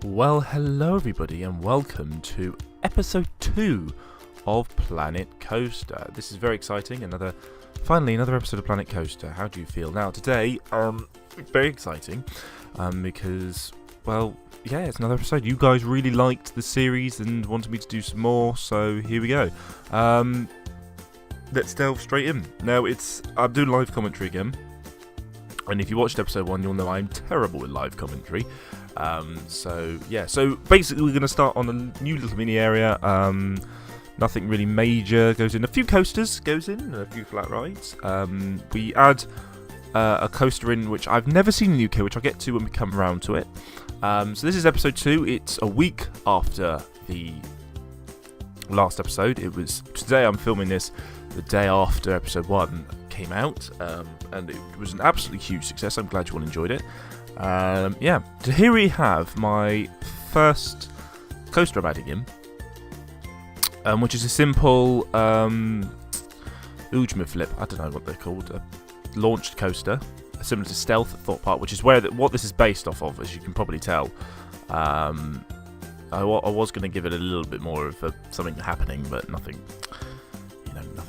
Well, hello everybody and welcome to episode 2 of Planet Coaster. This is very exciting, finally another episode of Planet Coaster. How do you feel? Now today, very exciting, because, well, yeah, it's another episode. You guys really liked the series and wanted me to do some more, so here we go. Let's delve straight in. Now I'm doing live commentary again, and if you watched episode 1, you'll know I'm terrible with live commentary. So basically we're going to start on a new little mini area. Nothing really major goes in. A few coasters goes in, and a few flat rides. We add a coaster in which I've never seen in the UK, which I'll get to when we come around to it. So this is episode 2. It's a week after the last episode. Today I'm filming this the day after episode 1 came out, and it was an absolutely huge success. I'm glad you all enjoyed it. So here we have my first coaster I'm adding in, which is a simple Ujma flip. I don't know what they're called. A launched coaster, similar to Stealth at Thought Park, which is what this is based off of, as you can probably tell. I was going to give it a little bit more of something happening, but nothing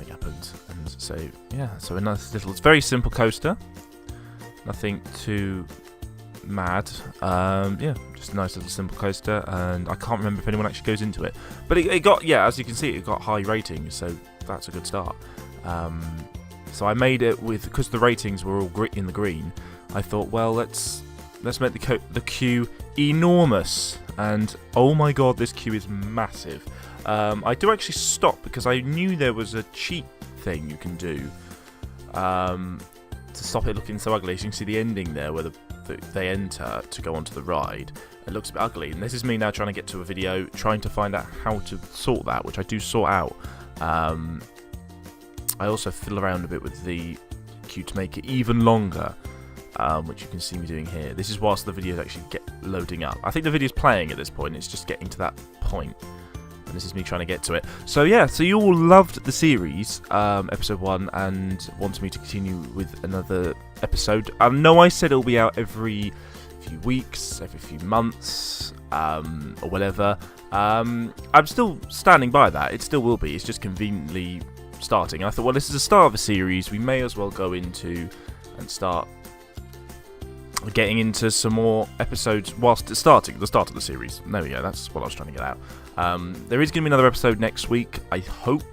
happened. And so a nice little, it's a very simple coaster. Nothing too mad. Just a nice little simple coaster, and I can't remember if anyone actually goes into it, but it got, as you can see, it got high ratings, so that's a good start. So I made it because the ratings were all in the green. I thought, well, let's make the queue enormous, and oh my god, this queue is massive. I do actually stop because I knew there was a cheat thing you can do to stop it looking so ugly. As you can see the ending there where they enter to go onto the ride. It looks a bit ugly, and this is me now trying to get to a video, trying to find out how to sort that, which I do sort out. I also fiddle around a bit with the queue to make it even longer, which you can see me doing here. This is whilst the videos actually get loading up. I think the video's playing at this point, it's just getting to that point, and this is me trying to get to it. So you all loved the series, episode 1, and wanted me to continue with another episode. I know I said it'll be out every few weeks, every few months, or whatever. I'm still standing by that. It still will be. It's just conveniently starting. I thought, well, this is the start of a series. We may as well go into and start getting into some more episodes whilst it's starting, the start of the series. There we go, that's what I was trying to get out. There is going to be another episode next week, I hope.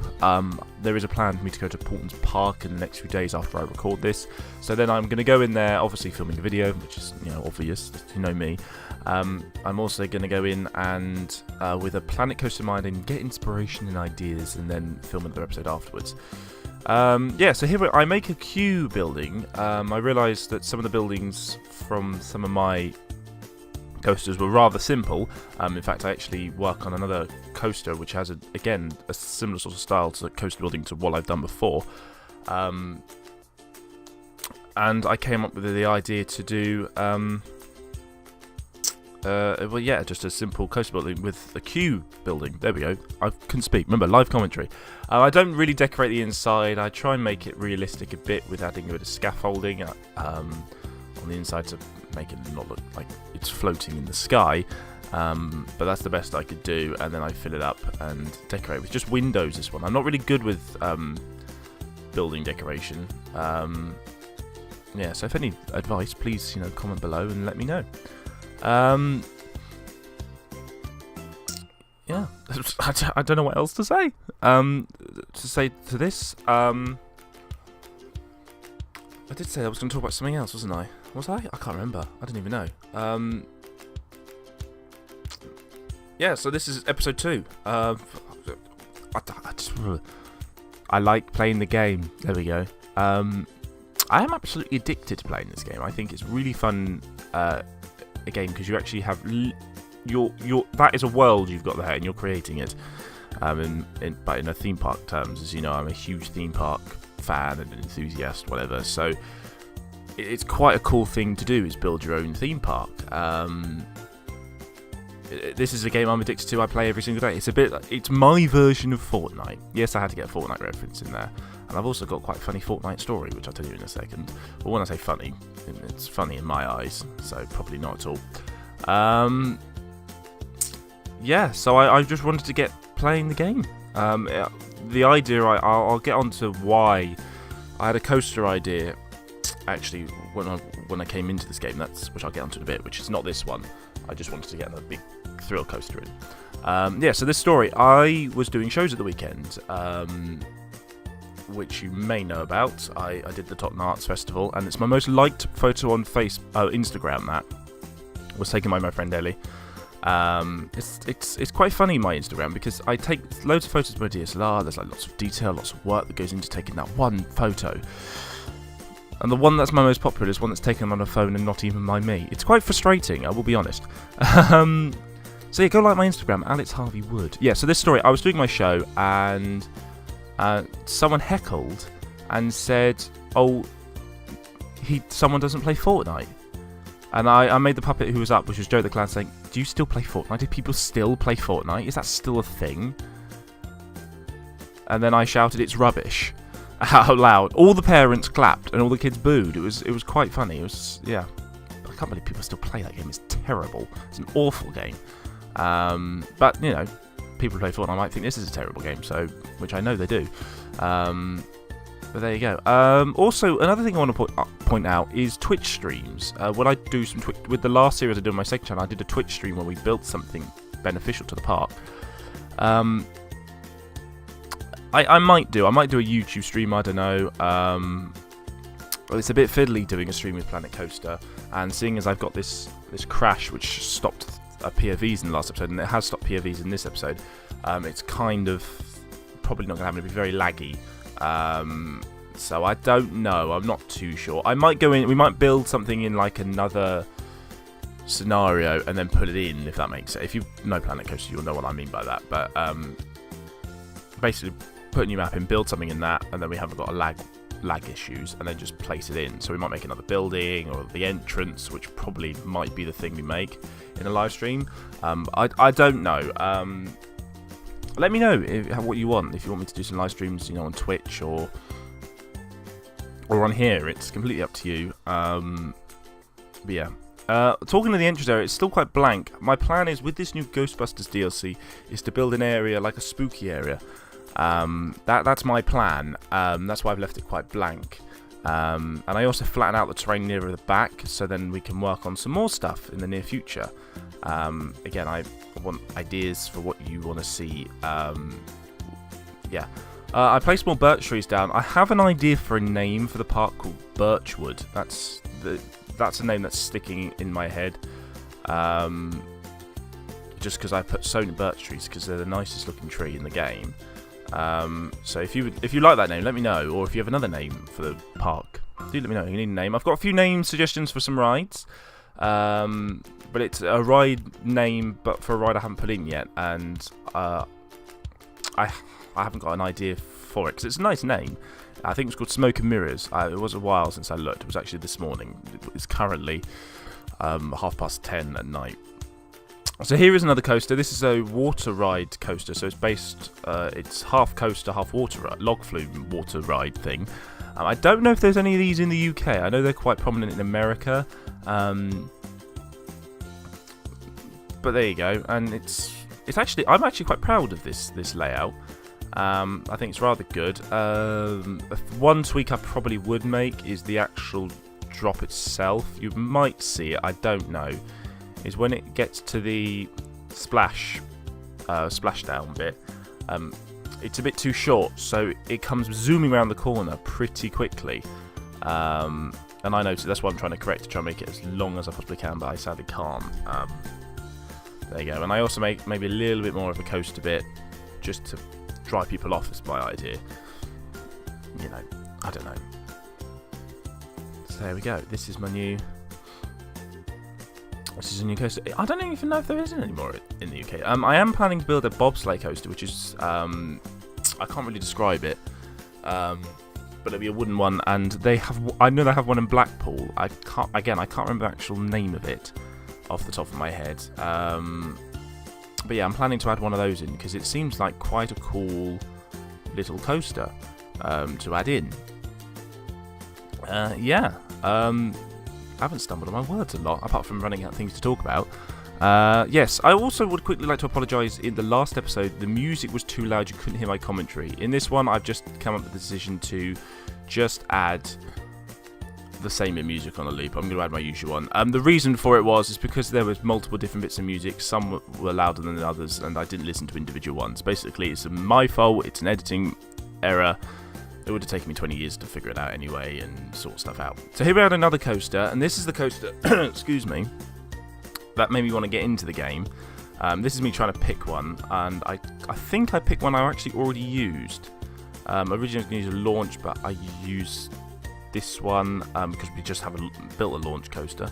There is a plan for me to go to Portland's Park in the next few days after I record this. So then I'm going to go in there, obviously filming a video, which is, obvious, you know me. I'm also going to go in and, with a Planet Coaster in mind, and get inspiration and ideas, and then film another episode afterwards. So here I make a queue building. I realised that some of the buildings from some of my coasters were rather simple. In fact, I actually work on another coaster which has, again, a similar sort of style to coaster building to what I've done before. And I came up with the idea to do, just a simple coaster building with a queue building. There we go. I couldn't speak. Remember, live commentary. I don't really decorate the inside. I try and make it realistic a bit with adding a bit of scaffolding on the inside to make it not look like it's floating in the sky. But that's the best I could do, and then I fill it up and decorate with just windows. This one, I'm not really good with building decoration. So if any advice, please comment below and let me know. I don't know what else to say. To this, I did say I was going to talk about something else, wasn't I? Was I? I can't remember. I don't even know. So this is episode 2. I like playing the game. There we go. I am absolutely addicted to playing this game. I think it's really fun. A game because you actually have that is a world you've got there and you're creating it. But in a theme park terms, as you know, I'm a huge theme park fan and an enthusiast, whatever. So it's quite a cool thing to do, is build your own theme park. This is a game I'm addicted to. I play every single day. It's my version of Fortnite. Yes, I had to get a Fortnite reference in there. And I've also got quite a funny Fortnite story, which I'll tell you in a second. But when I say funny, it's funny in my eyes, so probably not at all. yeah, so I just wanted to get playing the game. The idea, I'll get on to why I had a coaster idea, actually, when I came into this game, which I'll get onto in a bit, which is not this one. I just wanted to get another big thrill coaster in. Yeah, so this story, I was doing shows at the weekend, which you may know about. I did the Tottenham Arts Festival, and it's my most liked photo on Instagram. That was taken by my friend Ellie. It's quite funny, my Instagram, because I take loads of photos with my DSLR. There's like lots of detail, lots of work that goes into taking that one photo. And the one that's my most popular is one that's taken on a phone and not even by me. It's quite frustrating, I will be honest. So yeah, go like my Instagram, Alex Harvey Wood. Yeah, so this story, I was doing my show and someone heckled and said, "Oh, someone doesn't play Fortnite." And I made the puppet who was up, which was Joe the Clown, saying, "Do you still play Fortnite? Do people still play Fortnite? Is that still a thing?" And then I shouted, "It's rubbish," out loud. All the parents clapped and all the kids booed. It was quite funny. It was, yeah. I can't believe people still play that game. It's terrible. It's an awful game. But, you know, people who play Fortnite might think this is a terrible game, so, which I know they do. But there you go. Also, another thing I want to point out is Twitch streams. When I do some with the last series I did on my second channel, I did a Twitch stream where we built something beneficial to the park. I might do a YouTube stream. I don't know. Well, it's a bit fiddly doing a stream with Planet Coaster, and seeing as I've got this crash which stopped POVs in the last episode, and it has stopped POVs in this episode, it's kind of probably not going to happen. It'll be very laggy. So I don't know. I'm not too sure. I might go in. We might build something in like another scenario and then put it in, if that makes sense. If you know Planet Coaster, you'll know what I mean by that. But basically, put a new map in, build something in that, and then we haven't got a lag issues, and then just place it in. So we might make another building or the entrance, which probably might be the thing we make in a live stream. I don't know. Let me know what you want. If you want me to do some live streams, you know, on Twitch or on here, it's completely up to you. But yeah. Talking to the entrance area, it's still quite blank. My plan is, with this new Ghostbusters DLC, is to build an area like a spooky area. That's my plan. That's why I've left it quite blank. And I also flatten out the terrain nearer the back, so then we can work on some more stuff in the near future. Again, I want ideas for what you want to see. Yeah. I placed more birch trees down. I have an idea for a name for the park called Birchwood. That's a name that's sticking in my head. Just because I put so many birch trees, because they're the nicest looking tree in the game. So if you like that name, let me know. Or if you have another name for the park, do let me know. You need a name. I've got a few name suggestions for some rides. But it's a ride name, but for a ride I haven't put in yet, and I haven't got an idea for it, because it's a nice name. I think it's called Smoke and Mirrors. It was a while since I looked. It was actually this morning. It's currently 10:30 at night. So here is another coaster. This is a water ride coaster, so it's half coaster, half water log flume water ride thing. I don't know if there's any of these in the UK. I know they're quite prominent in America. But there you go, and it's actually, I'm actually quite proud of this layout. I think it's rather good. One tweak I probably would make is the actual drop itself. You might see it, I don't know, is when it gets to the splashdown bit. It's a bit too short, so it comes zooming around the corner pretty quickly. And I noticed that's what I'm trying to correct, to try and make it as long as I possibly can, but I sadly can't. There you go. And I also make maybe a little bit more of a coaster bit, just to drive people off, is my idea. You know, I don't know. So there we go. This is my new... This is a new coaster. I don't even know if there isn't any more in the UK. I am planning to build a bobsleigh coaster, which is... I can't really describe it. But it'll be a wooden one, and they have... I know they have one in Blackpool. I can't remember the actual name of it off the top of my head. But yeah, I'm planning to add one of those in, because it seems like quite a cool little coaster to add in. Yeah. I haven't stumbled on my words a lot, apart from running out of things to talk about. Yes, I also would quickly like to apologise. In the last episode, the music was too loud, you couldn't hear my commentary. In this one, I've just come up with the decision to just add the same music on a loop. I'm going to add my usual one. The reason for it is because there was multiple different bits of music. Some were louder than others, and I didn't listen to individual ones. Basically, it's my fault. It's an editing error. It would have taken me 20 years to figure it out anyway and sort stuff out. So here we had another coaster, and this is the coaster, excuse me, that made me want to get into the game. This is me trying to pick one, and I think I picked one I actually already used. Originally I was going to use a launch, but I used this one because we just built a launch coaster,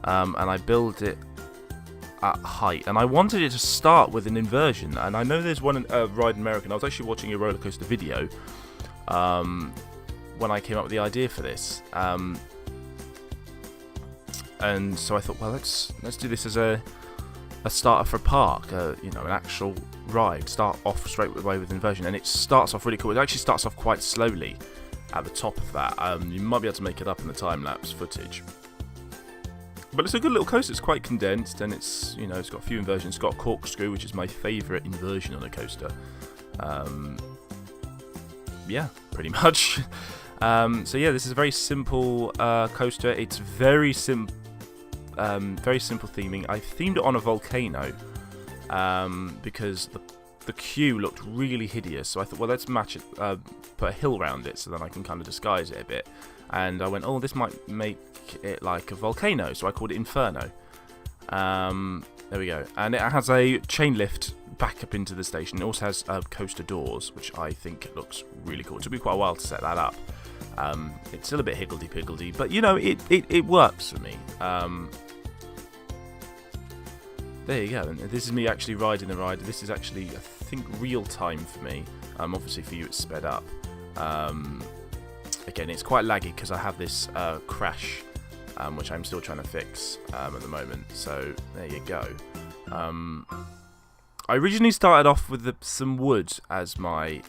and I built it at height, and I wanted it to start with an inversion. And I know there's one Ride American. I was actually watching a roller coaster video when I came up with the idea for this, and so I thought, well, let's do this as a starter for a park, an actual ride. Start off straight away with inversion, and it starts off really cool. It actually starts off quite slowly at the top of that. You might be able to make it up in the time-lapse footage, but it's a good little coaster. It's quite condensed, and it's it's got a few inversions. It's got a corkscrew, which is my favourite inversion on a coaster. Yeah, pretty much. So yeah, this is a very simple coaster. It's very simple theming. I themed it on a volcano because the queue looked really hideous. So I thought, well, let's match it, put a hill around it, so then I can kind of disguise it a bit. And I went, oh, this might make it like a volcano, so I called it Inferno. There we go. And it has a chain lift back up into the station. It also has coaster doors, which I think looks really cool. It took me quite a while to set that up. It's still a bit higgledy-piggledy, but it works for me. There you go. And this is me actually riding the ride. This is actually, I think, real time for me. Obviously for you it's sped up. Again, it's quite laggy because I have this crash, which I'm still trying to fix at the moment. So there you go. I originally started off with some wood as my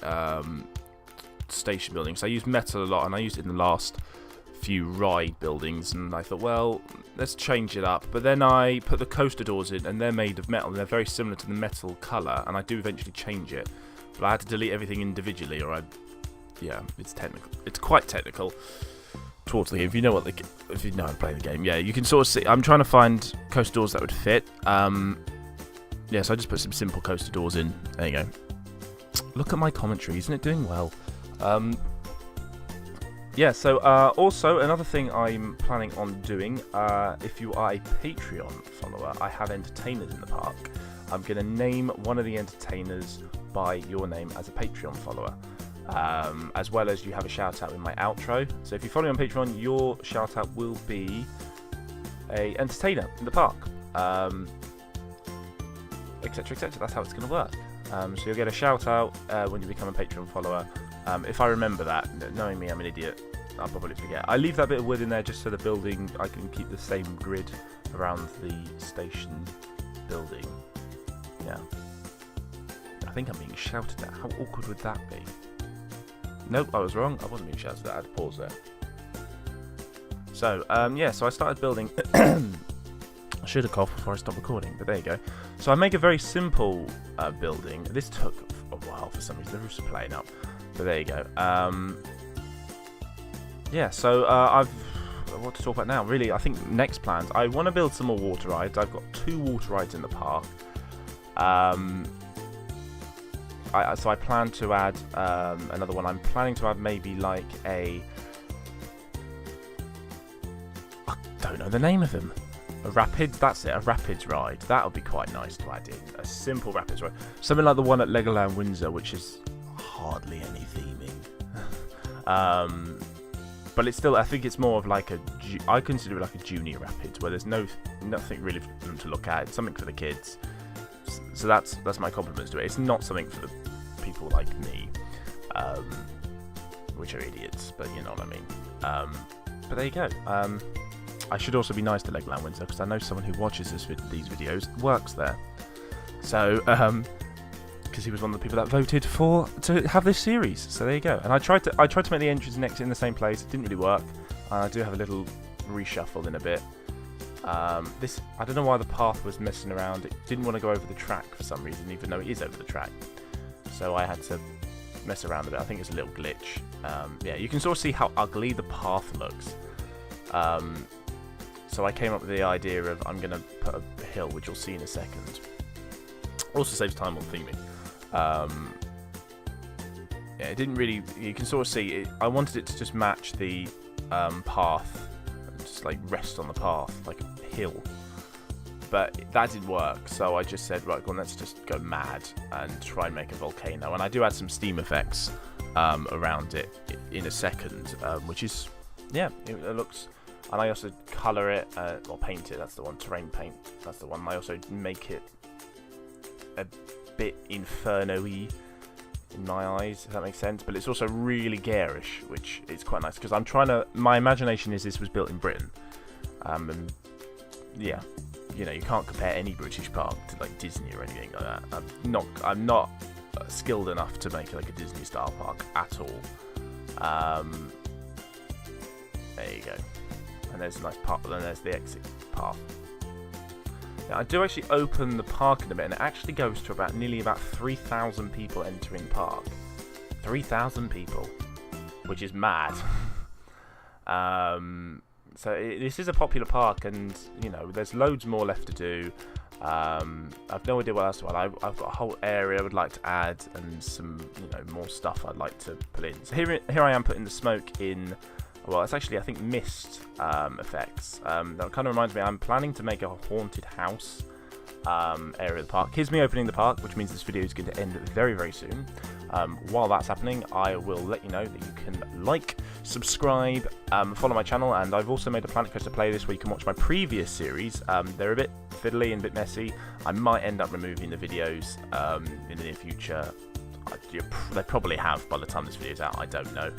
station building. So I used metal a lot, and I used it in the last few ride buildings, and I thought, well, let's change it up. But then I put the coaster doors in, and they're made of metal, and they're very similar to the metal colour, and I do eventually change it, but I had to delete everything individually, or it's technical. It's quite technical towards the game. If you know how to play the game, yeah, you can sort of see. I'm trying to find coaster doors that would fit. Yeah, so I just put some simple coaster doors in. There you go. Look at my commentary, isn't it doing well? Yeah, so also another thing I'm planning on doing, if you are a Patreon follower, I have entertainers in the park. I'm going to name one of the entertainers by your name as a Patreon follower, as well as you have a shout out in my outro. So if you follow me on Patreon, your shout out will be a entertainer in the park, etc, etc. That's how it's going to work. So you'll get a shout out when you become a Patreon follower. If I remember that, knowing me, I'm an idiot, I'll probably forget. I leave that bit of wood in there just so the building, I can keep the same grid around the station building. Yeah. I think I'm being shouted at. How awkward would that be? Nope, I was wrong. I wasn't being shouted at. I had to pause there. So, yeah, so I started building. I should have coughed before I stopped recording, but there you go. So I make a very simple building. This took a while for some reason. The roofs are playing up. But there you go. Yeah, so what to talk about now? Really, I think next plans. I want to build some more water rides. I've got 2 water rides in the park. So I plan to add another one. I'm planning to add maybe like I don't know the name of them. A rapids, that's it, a rapids ride. That would be quite nice to add in. A simple rapids ride. Something like the one at Legoland Windsor, which is hardly any theming. But it's still, I think it's more of like I consider it like a junior rapids, where there's nothing really for them to look at. It's something for the kids. So that's my compliments to it. It's not something for the people like me, which are idiots, but you know what I mean. But there you go. I should also be nice to Legoland Windsor, because I know someone who watches these videos works there. So, because he was one of the people that voted to have this series. So there you go. And I tried to make the entrance next in the same place. It didn't really work. I do have a little reshuffle in a bit. This, I don't know why the path was messing around. It didn't want to go over the track for some reason, even though it is over the track. So I had to mess around a bit. I think it's a little glitch. Yeah, you can sort of see how ugly the path looks. So I came up with the idea of I'm going to put a hill, which you'll see in a second. Also saves time on theming. Yeah, it didn't really... You can sort of see... I wanted it to just match the path. Just like rest on the path, like a hill. But that didn't work, so I just said, right, well, let's just go mad and try and make a volcano. And I do add some steam effects around it in a second, which is... Yeah, it looks... And I also colour it, or paint it, that's the one, terrain paint, that's the one. I also make it a bit inferno-y in my eyes, if that makes sense. But it's also really garish, which is quite nice, because I'm trying to... My imagination is this was built in Britain. And, yeah, you know, you can't compare any British park to, like, Disney or anything like that. I'm not skilled enough to make, like, a Disney-style park at all. There you go. And there's a nice path, and then there's the exit path. Now, I do actually open the park in a bit, and it actually goes to nearly about 3,000 people entering the park. 3,000 people, which is mad. So this is a popular park, and you know, there's loads more left to do. I've no idea what else to add. I've got a whole area I would like to add, and some, you know, more stuff I'd like to put in. So here I am putting the smoke in. Well, it's actually, I think, mist effects. That kind of reminds me, I'm planning to make a haunted house area of the park. Here's me opening the park, which means this video is going to end very, very soon. While that's happening, I will let you know that you can like, subscribe, follow my channel, and I've also made a Planet Coaster playlist where you can watch my previous series. They're a bit fiddly and a bit messy. I might end up removing the videos in the near future. They probably have by the time this video is out, I don't know.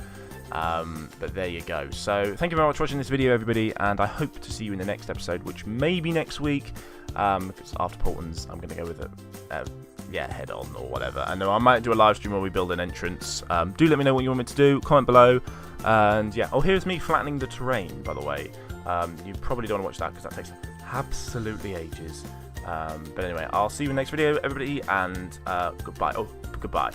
But there you go. So thank you very much for watching this video, everybody, and I hope to see you in the next episode, which may be next week. If it's after Portland's, I'm going to go with it. Yeah, head on or whatever. And I might do a live stream where we build an entrance. Do let me know what you want me to do. Comment below. And yeah. Oh, here's me flattening the terrain, by the way. You probably don't want to watch that because that takes absolutely ages. But anyway, I'll see you in the next video, everybody, and goodbye. Oh, goodbye.